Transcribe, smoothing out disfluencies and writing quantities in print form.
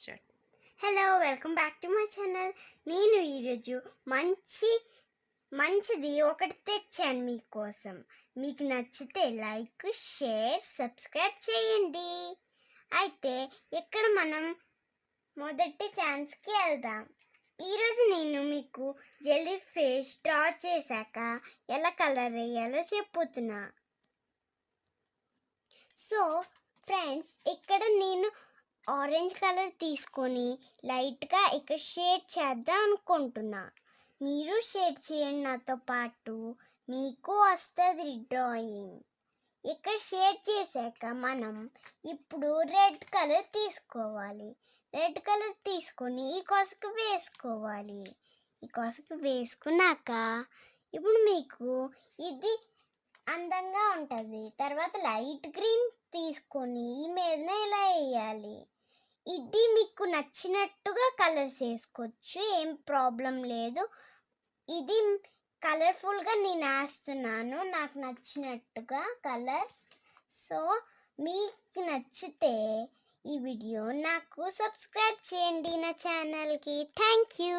Start. Hello, welcome back to my channel. నేను ఈరోజు మంచిది ఒకటి తెచ్చాను మీకోసం. మీకు నచ్చితే లైక్, షేర్, సబ్స్క్రైబ్ చేయండి. అయితే ఇక్కడ మనం మొదటి ఛాన్స్కి వెళ్దాం. ఈరోజు నేను మీకు జెల్లీ ఫిష్ డ్రా చేశాక ఎలా కలర్ వేయాలో చెప్పుతున్నా. సో ఫ్రెండ్స్, ఇక్కడ నేను ఆరెంజ్ కలర్ తీసుకొని లైట్గా ఇక్కడ షేడ్ చేద్దాం అనుకుంటున్నా. మీరు షేడ్ చేయండి నాతో పాటు, మీకు వస్తుంది డ్రాయింగ్. ఇక్కడ షేడ్ చేశాక మనం ఇప్పుడు రెడ్ కలర్ తీసుకోవాలి. రెడ్ కలర్ తీసుకొని ఈ కొసకు వేసుకోవాలి. ఈ కొసకు వేసుకున్నాక ఇప్పుడు మీకు ఇది అందంగా ఉంటుంది. తర్వాత లైట్ గ్రీన్ తీసుకొని ఈ మీదనే ఇలా వేయాలి. ఇది మీకు నచ్చినట్టుగా కలర్స్ వేసుకోవచ్చు, ఏం ప్రాబ్లం లేదు. ఇది కలర్ఫుల్గా నేను వేస్తున్నాను, నాకు నచ్చినట్టుగా కలర్స్. సో మీకు నచ్చితే ఈ వీడియో నాకు సబ్స్క్రైబ్ చేయండి నా ఛానల్కి. Thank you.